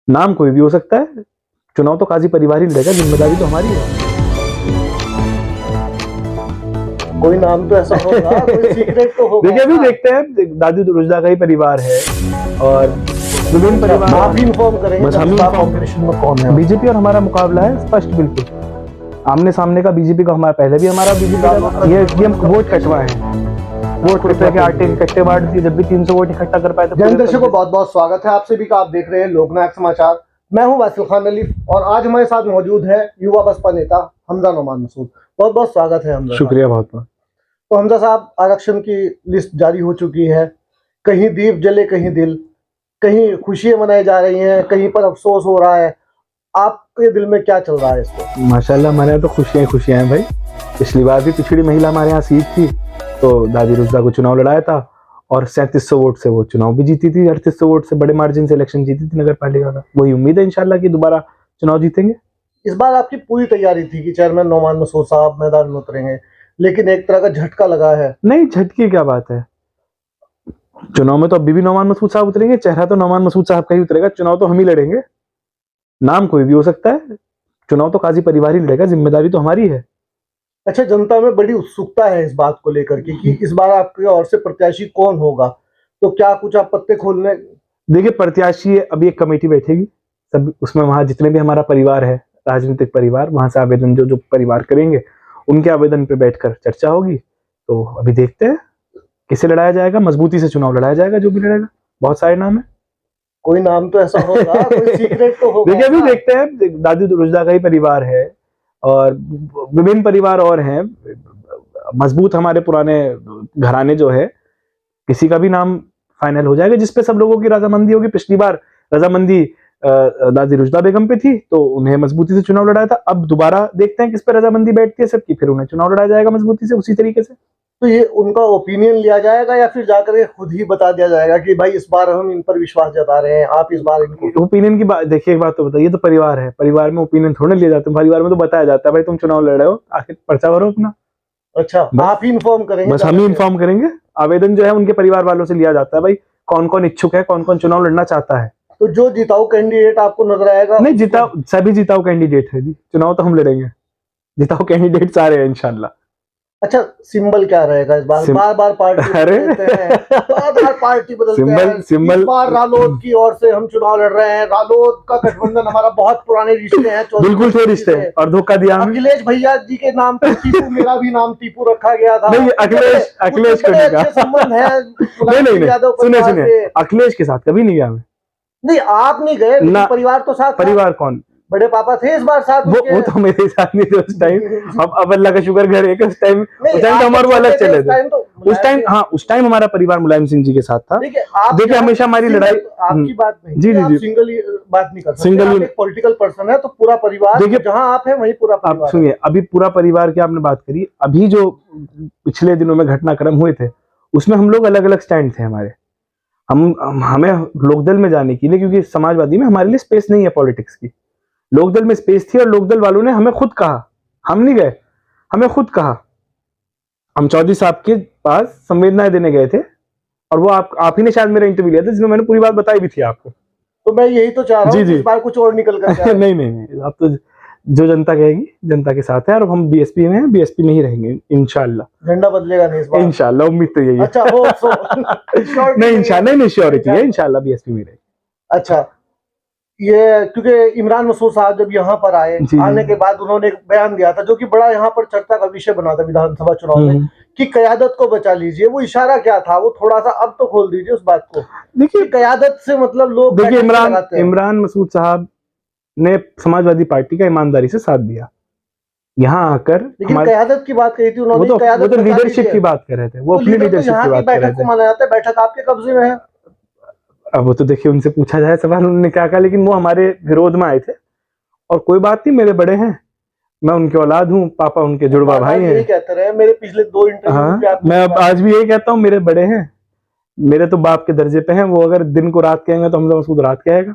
नाम कोई भी हो सकता है, चुनाव तो काजी परिवार ही लड़ेगा, जिम्मेदारी तो हमारी है। कोई नाम तो ऐसा होगा, कोई सीक्रेट तो होगा। देखिए अभी देखते हैं, दादी रुजदा का ही परिवार है और विभिन्न परिवार। आप इन्फॉर्म करेंगे बस हम ही कॉम्बिनेशन में कौन है। बीजेपी और हमारा मुकाबला है स्पष्ट, बिल्कुल आमने सामने का। बीजेपी का हमारा पहले भी हमारा बीजेपी ये हम वोट कटवा है, वोट कटवा के आटे के कट्टे बांट दिए। जब भी 300 वोट इकट्ठा कर पाए तो जन दर्शकों को बहुत बहुत स्वागत है आप सभी का। आप देख रहे हैं लोकनायक समाचार। मैं हूं वासिल खान अली और आज हमारे साथ मौजूद है युवा बसपा नेता हमजा नोमान मसूद। बहुत बहुत स्वागत है हमजा। शुक्रिया बहुत बहुत। तो हमजा साहब, आरक्षण की लिस्ट जारी हो चुकी है। कहीं दीप जले कहीं दिल, कहीं खुशियां मनाई जा रही हैं, कहीं पर अफसोस हो रहा है। आपके दिल में क्या चल रहा है इसको? माशाल्लाह हमारे यहाँ तो खुशियां खुशियां हैं भाई। पिछली बार भी पिछड़ी महिला हमारे यहाँ सीट थी तो दादी रुजदा को चुनाव लड़ाया था और 3700 वोट से वो चुनाव भी जीती थी। 3800 वोट से बड़े मार्जिन से इलेक्शन जीती थी नगर पालिका का। वही उम्मीद है इंशाल्लाह कि दोबारा चुनाव जीतेंगे। इस बार आपकी पूरी तैयारी थी कि चेयरमैन नोमान मसूद साहब मैदान में उतरेंगे, लेकिन एक तरह का झटका लगा है। नहीं, झटके क्या बात है, चुनाव में तो अभी भी नोमान मसूद साहब उतरेंगे। चेहरा तो नोमान मसूद साहब का ही उतरेगा, चुनाव तो हम ही लड़ेंगे। नाम कोई भी हो सकता है, चुनाव तो काजी परिवार ही लड़ेगा, जिम्मेदारी तो हमारी है। अच्छा, जनता में बड़ी उत्सुकता है इस बात को लेकर के कि इस बार आपके ओर से प्रत्याशी कौन होगा, तो क्या कुछ आप पत्ते खोलने? देखिए प्रत्याशी अभी एक कमेटी बैठेगी, सब उसमें वहां जितने भी हमारा परिवार है, राजनीतिक परिवार, वहां से आवेदन जो जो परिवार करेंगे उनके आवेदन पे बैठकर चर्चा होगी। तो अभी देखते हैं किसे लड़ाया जाएगा, मजबूती से चुनाव लड़ाया जाएगा, जो भी लड़ेगा। बहुत सारे नाम है। कोई नाम तो ऐसा होगा, कोई सीक्रेट तो होगा। देखिए अभी देखते हैं, दादी रुजदा का ही परिवार है और विभिन्न परिवार और हैं मजबूत। हमारे पुराने घराने जो है, किसी का भी नाम फाइनल हो जाएगा जिसपे सब लोगों की रजामंदी होगी। पिछली बार रजामंदी दादी रुजदा बेगम पे थी तो उन्हें मजबूती से चुनाव लड़ाया था। अब दोबारा देखते हैं किस पे रजामंदी बैठती है सबकी, फिर उन्हें चुनाव लड़ाया जाएगा मजबूती से उसी तरीके से। तो ये उनका ओपिनियन लिया जाएगा या फिर जाकर खुद ही बता दिया जाएगा कि भाई इस बार हम इन पर विश्वास जता रहे हैं, आप इस बार इनको? ओपिनियन की बात देखिए, एक बात तो बताइए, तो परिवार है, परिवार में ओपिनियन थोड़े लिए जाते हैं। परिवार में तो बताया जाता है भाई तुम चुनाव लड़ रहे हो, आखिर पर्चा भरो अपना। अच्छा, आप ही इन्फॉर्म करेंगे? बस हम ही इन्फॉर्म करेंगे। आवेदन जो है उनके परिवार वालों से लिया जाता है, भाई कौन कौन इच्छुक है, कौन कौन चुनाव लड़ना चाहता है। तो जो जिताऊ कैंडिडेट आपको नजर आएगा? नहीं, जिताऊ सभी जिताऊ कैंडिडेट है जी, चुनाव तो हम लड़ेंगे। जिताऊ कैंडिडेट सारे हैं इंशाल्लाह। अच्छा, सिंबल क्या रहेगा इस बार? बार बार पार्टी बदलते हैं, बार पार्टी बदलते हैं। सिंबल इस बार रालोद की ओर से हम चुनाव लड़ रहे हैं। रालोद का गठबंधन, हमारा बहुत पुराने रिश्ते हैं, बिल्कुल थे रिश्ते, और धोखा दिया। अखिलेश भैया जी के नाम पर टीपू, मेरा भी नाम टीपू रखा गया था। नहीं, अखिलेश को नहीं कहा। संबंध है। नहीं, सुने, अखिलेश के साथ कभी नहीं गया मैं। नहीं, आप नहीं गए, परिवार तो साथ। परिवार कौन? बड़े पापा थे इस बार साथ। वो तो मेरे साथ नहीं थे उस टाइम। अब अल्लाह का शुक्र घर है उस टाइम तो हमारे अलग चले थे। उस टाइम हाँ, उस टाइम हमारा परिवार मुलायम सिंह जी के साथ था। देखिए हमेशा हमारी लड़ाई आपकी बात नहीं, जी जी, सिंगल बात नहीं कर सकते। सिंगल एक पॉलिटिकल पर्सन है तो पूरा परिवार, देखिए जहां आप हैं वहीं पूरा परिवार। आप सुनिए, अभी पूरा परिवार की आपने बात करी, अभी जो पिछले दिनों में घटनाक्रम हुए थे उसमें हम लोग अलग अलग स्टैंड थे हमारे। हमें लोकदल में जाने के लिए, क्योंकि समाजवादी में हमारे लिए स्पेस नहीं है पॉलिटिक्स की। लोकदल में स्पेस थी और लोकदल वालों ने हमें खुद कहा, हम नहीं गए, हमें खुद कहा। हम चौधरी साहब के पास संवेदनाएं देने गए थे और वो आप ही ने शायद मेरा इंटरव्यू लिया था जिसमें मैंने पूरी बात बताई भी थी आपको। तो मैं यही तो चाह रहा हूँ इस बार कुछ और निकल कर नहीं, आप तो जो जनता कहेगी जनता के साथ है और हम बीएसपी में हैं, बीएसपी में ही रहेंगे इंशाल्लाह। झंडा बदलेगा नहीं इस बार? इंशाल्लाह, उम्मीद तो यही है। अच्छा, नहीं इंशाल्लाह, नहीं श्योरिटी है, इंशाल्लाह बीएसपी में रहेगी। अच्छा, ये क्योंकि इमरान मसूद साहब जब यहाँ पर आए, आने के बाद उन्होंने एक बयान दिया था जो कि बड़ा यहाँ पर चर्चा का विषय बना था विधानसभा चुनाव में, कि कयादत को बचा लीजिए। वो इशारा क्या था, वो थोड़ा सा अब तो खोल दीजिए उस बात को। देखिए कयादत से मतलब लोग, देखिए इमरान मसूद साहब ने समाजवादी पार्टी का ईमानदारी से साथ दिया यहाँ आकर। लेकिन कयादत की बात कही थी उन्होंने, वो तो लीडरशिप की बात कर रहे थे, वो अपनी लीडरशिप की बात कर रहे थे। माना जाता है बैठक आपके कब्जे में है। अब वो तो देखिए उनसे पूछा जाए सवाल, उन्होंने क्या कहा, लेकिन वो हमारे विरोध में आए थे। और कोई बात नहीं, मेरे बड़े हैं, मैं उनके औलाद हूँ, पापा उनके जुड़वा भाई हैं। यही कहते रहे मेरे पिछले 2 इंटरव्यू। मैं आज भी यही कहता हूँ, मेरे बड़े हैं, मेरे तो बाप के दर्जे पे हैं। वो अगर दिन को रात कहेंगे तो हमजा मसूद रात कहेगा।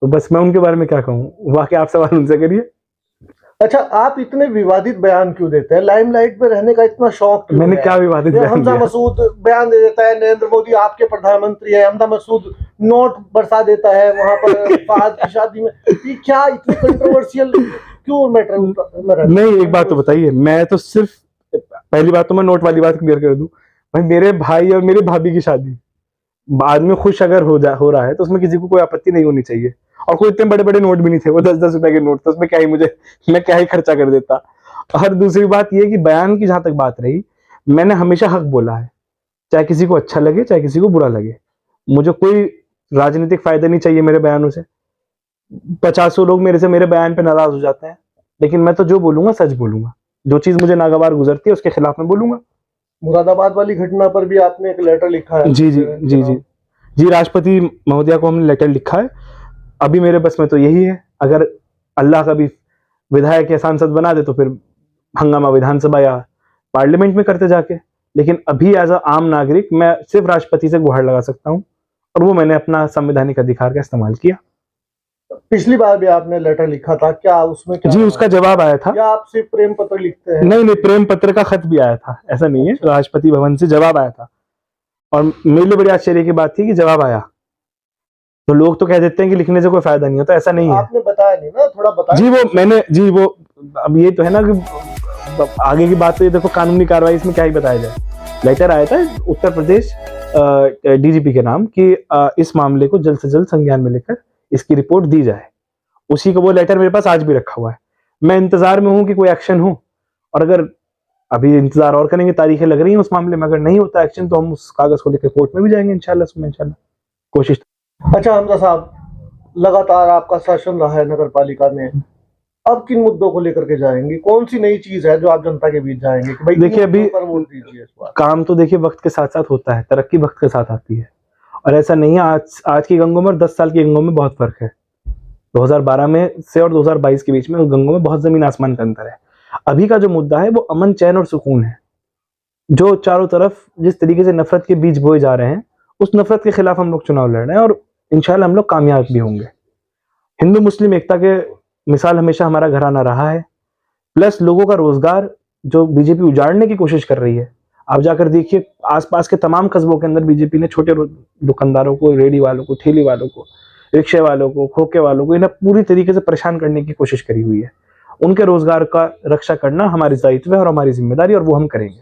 तो बस मैं उनके बारे में क्या कहूँ, बाकी आप सवाल उनसे करिए। अच्छा, आप इतने विवादित बयान क्यों देते हैं? लाइमलाइट में रहने का इतना शौक क्यों मैंने है? क्या विवादित बयान हमजा दिया? मसूद बयान दे देता है, नरेंद्र मोदी आपके प्रधानमंत्री है, हमजा मसूद नोट बरसा देता है वहां पर फहद की शादी में। ये क्या इतने कंट्रोवर्शियल क्यों मैटर में नहीं, एक बात तो बताइए, मैं तो सिर्फ, पहली बात तो मैं नोट वाली बात क्लियर कर दूं, भाई मेरे भाई और मेरी भाभी की शादी बाद में खुश अगर हो रहा है तो उसमें किसी को कोई आपत्ति नहीं होनी चाहिए। और कोई इतने बड़े बड़े नोट भी नहीं थे, वो 10-10 रुपए के नोट थे, उसमें क्या ही मैं क्या ही खर्चा कर देता। और दूसरी बात ये कि बयान की जहां तक बात रही, मैंने हमेशा हक बोला है, चाहे किसी को अच्छा लगे चाहे किसी को बुरा लगे। मुझे कोई राजनीतिक फायदा नहीं चाहिए मेरे बयानों से। 50 लोग मेरे से मेरे बयान पे नाराज हो जाते हैं, लेकिन मैं तो जो बोलूंगा सच बोलूंगा। जो चीज मुझे नागवार गुजरती है उसके खिलाफ मैं बोलूंगा। मुरादाबाद वाली घटना पर भी आपने एक लेटर लिखा है। जी जी जी जी जी, राष्ट्रपति महोदया को हमने लेटर लिखा है। अभी मेरे बस में तो यही है, अगर अल्लाह का भी विधायक या सांसद बना दे तो फिर हंगामा विधानसभा या पार्लियामेंट में करते जाके। लेकिन अभी एज अ आम नागरिक मैं सिर्फ राष्ट्रपति से गुहार लगा सकता हूँ, और वो मैंने अपना संवैधानिक अधिकार का इस्तेमाल किया। पिछली बार भी आपने लेटर लिखा था, क्या उसमें क्या जी, उसका जवाब आया था। या आप सिर्फ प्रेम पत्र लिखते हैं? नहीं, प्रेम पत्र का खत भी आया था, ऐसा नहीं है। राष्ट्रपति भवन से जवाब आया था, और मेरे लिए बड़ी आश्चर्य की बात थी कि जवाब आया। तो लोग तो कह देते हैं कि लिखने से कोई फायदा नहीं होता, ऐसा नहीं है। आपने बताया नहीं ना, थोड़ा बताया। जी, वो अब ये तो है ना कि आगे की बात तो ये देखो, कानूनी कार्रवाई इसमें क्या ही बताया जाए। लेटर आया था उत्तर प्रदेश डीजीपी के नाम कि इस मामले को जल्द से जल्द संज्ञान में लेकर इसकी रिपोर्ट दी जाए। उसी का वो लेटर मेरे पास आज भी रखा हुआ है। मैं इंतजार में हूं कि कोई एक्शन हो, और अगर अभी इंतजार और करेंगे, तारीखें लग रही हैं उस मामले में, अगर नहीं होता एक्शन तो हम उस कागज को लेकर कोर्ट में भी जाएंगे इंशाल्लाह कोशिश। अच्छा हमजा साहब, लगातार आपका शासन रहा है नगर पालिका में, अब किन मुद्दों को लेकर के जाएंगे? कौन सी नई चीज है जो आप जनता के बीच जाएंगे कि भाई देखिए, अभी पर वोट दीजिए? इस बार काम तो देखिए वक्त के साथ साथ होता है, तरक्की वक्त के साथ आती है, और ऐसा नहीं है आज की गंगों में और 10 साल की गंगों में बहुत फर्क है। 2012 में से और 2022 के बीच में गंगों में बहुत जमीन आसमान का अंतर है। अभी का जो मुद्दा है वो अमन, चैन और सुकून है। जो चारों तरफ जिस तरीके से नफरत के बीज बोए जा रहे हैं, उस नफरत के खिलाफ हम लोग चुनाव लड़ रहे हैं, और इंशाल्लाह हम लोग कामयाब भी होंगे। हिंदू मुस्लिम एकता के मिसाल हमेशा हमारा घराना रहा है, प्लस लोगों का रोजगार जो बीजेपी उजाड़ने की कोशिश कर रही है। आप जाकर देखिए, आसपास के तमाम कस्बों के अंदर बीजेपी ने छोटे दुकानदारों को, रेडी वालों को, ठेली वालों को, रिक्शे वालों को, खोखे वालों को, इन्हें पूरी तरीके से परेशान करने की कोशिश करी हुई है। उनके रोजगार का रक्षा करना हमारी दायित्व है और हमारी जिम्मेदारी, और वो हम करेंगे।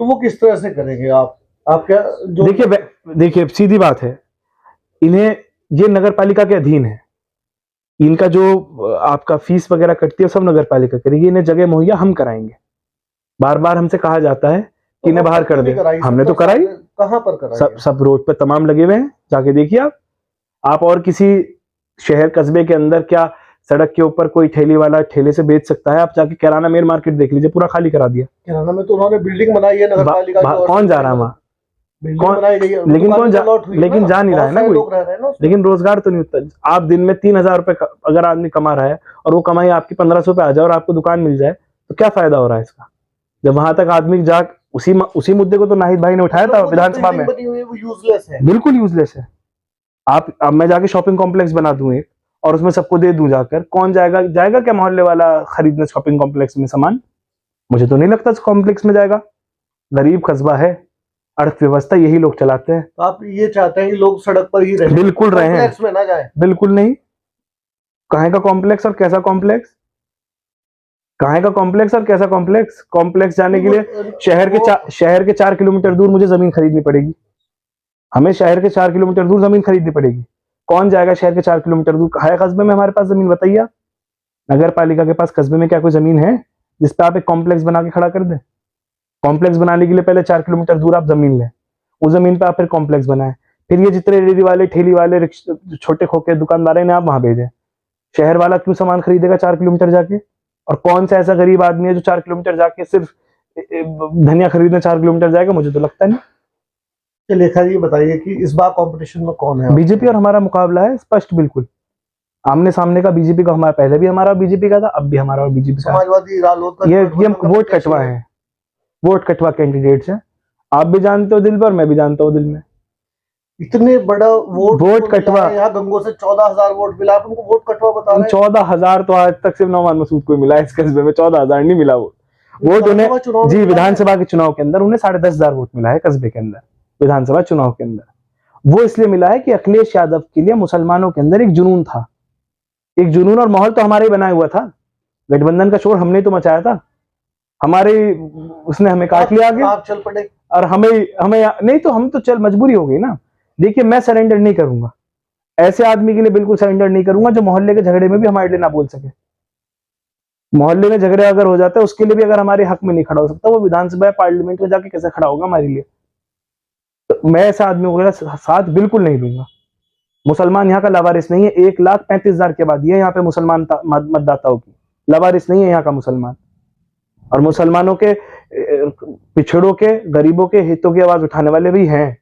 तो वो किस तरह से करेंगे आप क्या जो देखिए सीधी बात है, इन्हें ये नगर पालिका के अधीन है। इनका जो आपका फीस वगैरह कटती है सब नगर पालिका करेगी। इन्हें जगह मुहैया हम कराएंगे। बार बार हमसे कहा जाता है कि इन्हें बाहर कर दे, हमने तो कराई। कहां पर कराई? सब रोड पे तमाम लगे हुए हैं, जाके देखिए आप और किसी शहर कस्बे के अंदर क्या सड़क के ऊपर कोई ठेली वाला ठेले से बेच सकता है? आप जाके किराना मेन मार्केट देख लीजिए, पूरा खाली करा दिया। किराना में तो उन्होंने बिल्डिंग बनाई है नगर पालिका की, कौन जा रहा है वहां? कौन बनाई गई है, लेकिन जा नहीं रहा है ना कोई। लेकिन रोजगार तो नहीं होता। आप दिन में 3,000 रुपए अगर आदमी कमा रहा है और वो कमाई आपकी 1500 पे आ जाए और आपको दुकान मिल जाए, तो क्या फायदा हो रहा है इसका? जब वहां तक आदमी जा, उसी मुद्दे को तो नाहिद भाई ने उठाया था विधानसभा में। यूजलेस है, बिल्कुल यूजलेस है। अब मैं जाके शॉपिंग कॉम्प्लेक्स बना दूं एक, और उसमें सबको दे दूं जाकर, कौन जाएगा क्या मोहल्ले वाला खरीदने शॉपिंग कॉम्प्लेक्स में सामान? मुझे तो नहीं लगता इस कॉम्प्लेक्स में जाएगा। गरीब कस्बा है, अर्थव्यवस्था यही लोग चलाते हैं। तो आप ये चाहते हैं कि लोग सड़क पर ही रहें? बिल्कुल रहे हैं, कॉम्प्लेक्स में ना जाए। बिल्कुल नहीं। कहाँ का कॉम्प्लेक्स और कैसा कॉम्प्लेक्स? कहाँ का कॉम्प्लेक्स और कैसा कॉम्प्लेक्स? कॉम्प्लेक्स जाने के लिए शहर के 4 किलोमीटर दूर मुझे जमीन खरीदनी पड़ेगी। हमें शहर के 4 किलोमीटर दूर जमीन खरीदनी पड़ेगी। कौन जाएगा शहर के 4 किलोमीटर दूर? है कस्बे में हमारे पास जमीन? बताइए आप। नगर पालिका के पास कस्बे में क्या कोई जमीन है जिस पे आप एक कॉम्प्लेक्स बना के खड़ा कर दें? कॉम्प्लेक्स बनाने के लिए पहले 4 किलोमीटर दूर आप जमीन लें, उस जमीन पे आप फिर कॉम्प्लेक्स बनाएं, फिर ये जितने रेडी वाले, ठेली वाले, छोटे खोखे दुकानदार हैं आप वहां भेजें। शहर वाला क्यों सामान खरीदेगा 4 किलोमीटर जाके? और कौन सा ऐसा गरीब आदमी है जो 4 किलोमीटर जाके सिर्फ धनिया खरीदने 4 किलोमीटर जाएगा? मुझे तो लगता नहीं। चलिए खैर, ये बताइए कि इस बार कंपटीशन में कौन है? बीजेपी और हमारा मुकाबला है स्पष्ट, बिल्कुल आमने सामने का। बीजेपी का हमारा पहले भी हमारा बीजेपी का था, अब भी हमारा और बीजेपी का। समाजवादी रालोद ये वोट कटवा है, वोट कटवा कैंडिडेट्स हैं। आप भी जानते हो दिल पर, मैं भी जानता हूँ दिल में। इतने बड़ा वोट वोट कटवा, यहाँ गंगो से 14,000 वोट मिला, आप उनको वोट कटवा बता रहे हैं। 14,000 तो आज तक सिर्फ नौमान मसूद को मिला है इस कस्बे में, 14,000 नहीं मिला वोट उन्हें। जी, विधानसभा के चुनाव के अंदर उन्हें 10,500 वोट मिला है कस्बे के अंदर, विधानसभा चुनाव के अंदर। वो इसलिए मिला है कि अखिलेश यादव के लिए मुसलमानों के अंदर एक जुनून था, एक जुनून, और माहौल तो हमारे ही बनाया हुआ था। गठबंधन का शोर हमने तो मचाया था, हमारे उसने हमें काट लिया आगे, आप चल पड़े, और हमें नहीं तो हम तो चल, मजबूरी हो गई ना। देखिए, मैं सरेंडर नहीं करूंगा, ऐसे आदमी के लिए बिल्कुल सरेंडर नहीं करूंगा जो मोहल्ले के झगड़े में भी हमारे लिए ना बोल सके। मोहल्ले में झगड़े अगर हो जाता है उसके लिए भी अगर हमारे हक में नहीं खड़ा हो सकता, वो विधानसभा पार्लियामेंट में जाके कैसे खड़ा होगा हमारे लिए। तो मैं ऐसे आदमी वगैरह साथ बिल्कुल नहीं दूंगा। मुसलमान यहाँ का लावारिस नहीं है, 1,35,000 के बाद ये यहाँ पे मुसलमान मतदाताओं की लावारिस नहीं है यहाँ का मुसलमान। और मुसलमानों के पिछड़ों के, गरीबों के हितों की आवाज उठाने वाले भी हैं।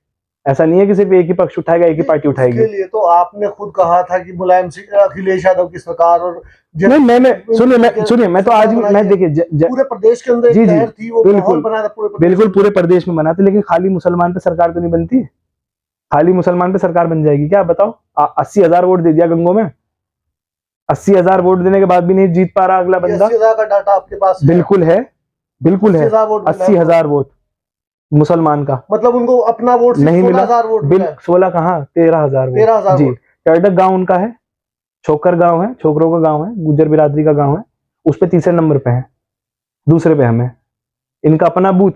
ऐसा नहीं है कि सिर्फ एक ही पक्ष उठाएगा, एक ही पार्टी उठाएगी। इसके लिए तो आपने खुद कहा था कि मुलायम सिंह, अखिलेश यादव की सरकार, और सुनिए मैं तो आज भी, मैं देखिए पूरे प्रदेश के अंदर एक लहर थी, वो माहौल बना था बिल्कुल पूरे प्रदेश में बना था, लेकिन खाली मुसलमान पे सरकार तो नहीं बनती। खाली मुसलमान पे सरकार बन जाएगी क्या, बताओ। 80,000 वोट दे दिया गंगो में, 80,000 वोट देने के बाद भी नहीं जीत पा रहा अगला बंदा। 80,000 का डाटा आपके पास बिल्कुल है, बिल्कुल है। 80,000 वोट मुसलमान का, मतलब उनको अपना वोट नहीं मिला। 16 कहाँ, 13,000 वोट जी। टर्डक गांव उनका है, छोकर गांव है, छोकरों का गांव है, गुज्जर बिरादरी का गांव है, उस पे तीसरे नंबर पे है, दूसरे पे हमें। इनका अपना बूथ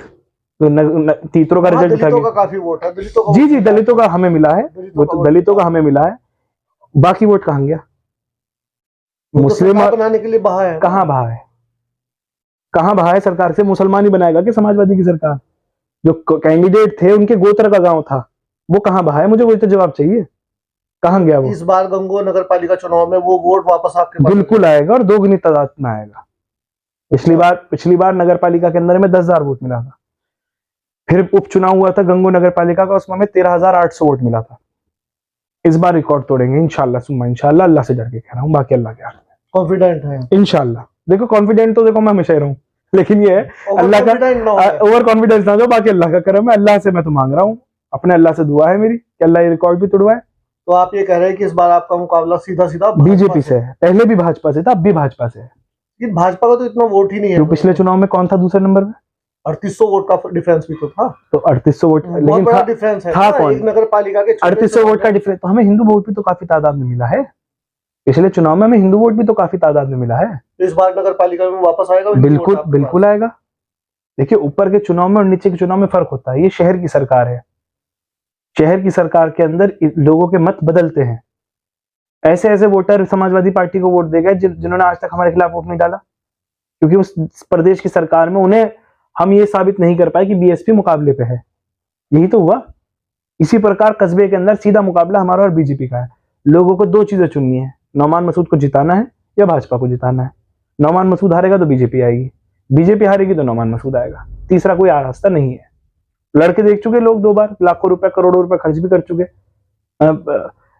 तीतरों का रिजल्ट दलितों का काफी वोट है, जी, दलितों का हमें मिला है, वो तो दलितों का हमें मिला है। बाकी वोट कहाँ गया? मुस्लिम बनाने के लिए बहा है, कहाँ बहा है, कहाँ बहा है सरकार से? मुसलमान ही बनाएगा कि समाजवादी की सरकार? जो कैंडिडेट थे उनके गोत्र का गांव था, वो कहाँ बहा है? मुझे वही तो जवाब चाहिए, कहाँ गया वो? इस बार गंगो नगर पालिका चुनाव में वो वोट वापस आपके पास बिल्कुल आएगा, और दोगुनी तादाद में आएगा। पिछली बार नगर पालिका के अंदर में 10,000 वोट मिला था। फिर उपचुनाव हुआ था गंगो नगर पालिका का, उसमें 13,800 वोट मिला था। इस बार रिकॉर्ड तोड़ेंगे इंशाल्लाह, सुम्मा इंशाल्लाह, अल्लाह से डर के कह रहा हूँ, बाकी अल्लाह के हाथ में। कॉन्फिडेंट है इंशाल्लाह। देखो कॉन्फिडेंट तो देखो मैं हमेशा ही रहूं, लेकिन ये अल्लाह का ओवर कॉन्फिडेंस ना दो, बाकी अल्लाह का करम है। अल्लाह से मैं तो मांग रहा हूँ, अपने अल्लाह से दुआ है मेरी कि अल्लाह ये रिकॉर्ड भी तोड़वाए। तो आप ये कह रहे हैं कि इस बार आपका मुकाबला सीधा बीजेपी से है, पहले भी भाजपा से था, अब भी भाजपा से है। भाजपा का तो इतना वोट ही नहीं है। पिछले चुनाव में कौन था दूसरे नंबर में? 3800 वोट का डिफरेंस भी तो था। तो 3800 वोट, लेकिन बड़ा डिफरेंस है, था कौन? एक नगर पालिका के 3800 वोट का डिफरेंस। तो हमें हिंदू वोट भी तो काफी तादाद में मिला है, पिछले चुनाव में हमें हिंदू वोट भी तो काफी तादाद में मिला है। तो इस बार नगर पालिका में वापस आएगा? बिल्कुल आएगा। देखिए, ऊपर के चुनाव में और नीचे के चुनाव में फर्क होता है। ये शहर की सरकार है, शहर की सरकार के अंदर लोगों के मत बदलते हैं। ऐसे ऐसे वोटर समाजवादी पार्टी को वोट दे गए जिन्होंने आज तक हमारे खिलाफ वोट नहीं डाला, क्योंकि उस प्रदेश की सरकार में उन्हें हम ये साबित नहीं कर पाए कि बीएसपी मुकाबले पे है। यही तो हुआ। इसी प्रकार कस्बे के अंदर सीधा मुकाबला हमारा और बीजेपी का है। लोगों को दो चीजें चुननी है, नौमान मसूद को जिताना है या भाजपा को जिताना है। नौमान मसूद हारेगा तो बीजेपी आएगी, बीजेपी हारेगी तो नौमान मसूद आएगा, तीसरा कोई रास्ता नहीं है। लड़के देख चुके लोग 2 बार, लाखों रुपए करोड़ों रुपए खर्च भी कर चुके।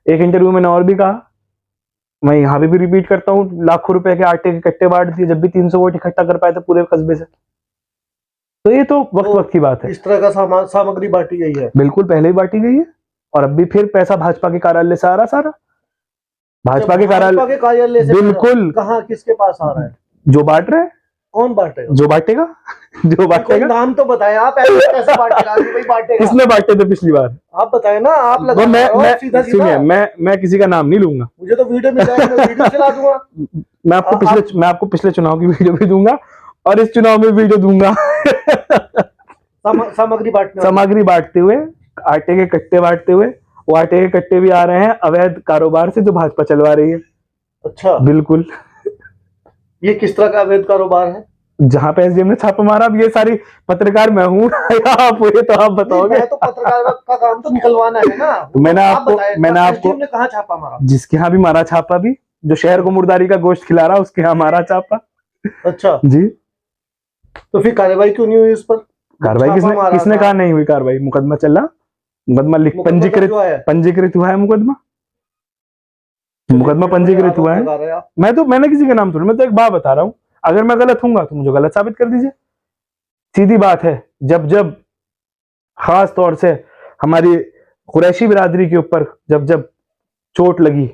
एक इंटरव्यू में और भी कहा, मैं यहाँ भी रिपीट करता हूँ, लाखों रुपए के आटे के कट्टे बांट दिए जब भी 300 वोट इकट्ठा कर पाए थे पूरे कस्बे से। तो ये तो वक्त की बात है। इस तरह का सामग्री बांटी गई है, बिल्कुल पहले ही बांटी गई है, और अब भी फिर पैसा भाजपा के कार्यालय से आ रहा, सारा भाजपा के कार्यालय से। बिल्कुल, कहाँ किसके पास आ रहा है? जो बांट रहे हैं। कौन बांटेगा? जो बांटेगा, जो बांटेगा। नाम तो बताएं आप, कैसे बांटेगा? किसने बांटे थे पिछली बार? आप बताएं ना, आप लगा। सुनिए, मैं किसी का नाम नहीं लूंगा, मुझे तो वीडियो मिल जाएगा, मैं वीडियो चला दूंगा। मैं आपको पिछले चुनाव की वीडियो भी दूंगा और इस चुनाव में वीडियो दूंगा। सामग्री बांटते हुए, आटे के कट्टे बांटते हुए। वो आटे के कट्टे भी आ रहे हैं अवैध कारोबार से जो भाजपा चलवा रही है। अच्छा, बिल्कुल। ये किस तरह का अवैध कारोबार है? जहां पे एसडीएम ने छापा मारा, अब ये सारी पत्रकार मैं हूँ आप ये तो आप बताओगे। तो पत्रकार का काम तो निकलवाना है ना। तो मैंने आपको कहाँ छापा मारा? जिसके यहाँ भी मारा छापा, भी जो शहर को मुर्दारी का गोश्त खिला रहा उसके यहाँ मारा छापा। अच्छा जी, तो फिर कार्रवाई क्यों नहीं हुई उस पर? कार्रवाई किसने कहा नहीं हुई कार्रवाई? मुकदमा चल रहा, मुकदमा पंजीकृत हुआ है, मुकदमा पंजीकृत हुआ है। मैंने किसी का नाम थोड़ा, मैं तो एक बात बता रहा हूँ। अगर मैं गलत हूंगा तो मुझे गलत साबित कर दीजिए, सीधी बात है। जब खास तौर से हमारी कुरैशी बिरादरी के ऊपर जब जब चोट लगी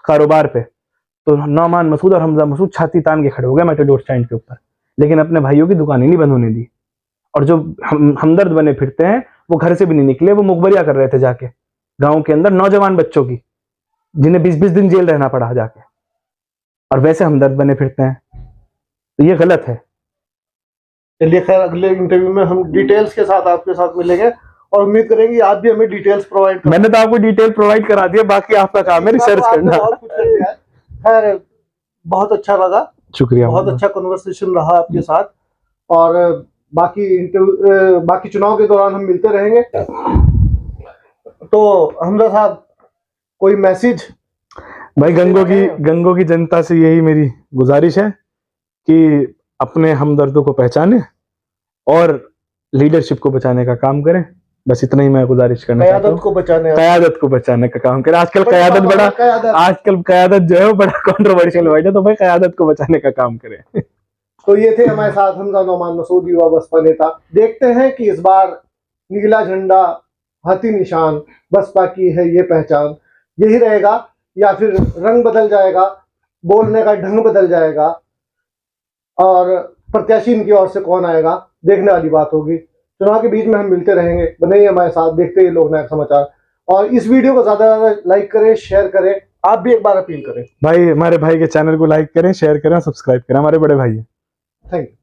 कारोबार पे, तो नौमान मसूद और हमजा मसूद छाती तान के खड़े हो गए मेटाडोर स्टैंड के ऊपर, लेकिन अपने भाइयों की दुकानें नहीं बंद होने दी। और जो हमदर्द बने फिरते हैं वो घर से भी नहीं निकले, वो मुखबरिया कर रहे थे जाके गांव के अंदर नौजवान बच्चों की, जिन्हें 20-20 दिन जेल रहना पड़ा जाके, और वैसे हमदर्द बने फिरते हैं, तो ये गलत है। चलिए खैर, अगले इंटरव्यू में हम डिटेल्स के साथ आपके साथ मिलेंगे और उम्मीद करेंगे आप भी हमें डिटेल्स प्रोवाइड करें। मैंने तो आपको डिटेल प्रोवाइड करा दिया, बाकी आपका काम है रिसर्च करना। बहुत कुछ कर दिया है। खैर बहुत अच्छा लगा, शुक्रिया, बहुत अच्छा कन्वर्सेशन रहा आपके साथ, और बाकी चुनाव के दौरान हम मिलते रहेंगे। तो हमजा साहब, कोई मैसेज? भाई गंगों की जनता से यही मेरी गुजारिश है कि अपने हमदर्दों को पहचाने और लीडरशिप को बचाने का काम करें। बस इतना ही मैं गुजारिश करना चाहता हूं। कयादत को बचाने का काम करें। आजकल कयादत जो है वो बड़ा कंट्रोवर्शियल वर्ड है, तो भाई कयादत को बचाने का काम करें। तो ये थे हमारे साथ हमजा नौमान मसूद, युवा बसपा नेता। देखते हैं कि इस बार नीला झंडा, हाथी निशान, बसपा की है ये पहचान, यही रहेगा या फिर रंग बदल जाएगा, बोलने का ढंग बदल जाएगा, और प्रत्याशी इनकी ओर से कौन आएगा, देखने वाली बात होगी। चुनाव के बीच में हम मिलते रहेंगे, बने हमारे साथ, देखते हैं लोकनायक समाचार। और इस वीडियो को ज्यादा से ज्यादा लाइक करें, शेयर करें। आप भी एक बार अपील करें भाई, हमारे भाई के चैनल को लाइक करें, शेयर करें, सब्सक्राइब करें, हमारे बड़े भाई हैं। Thank you.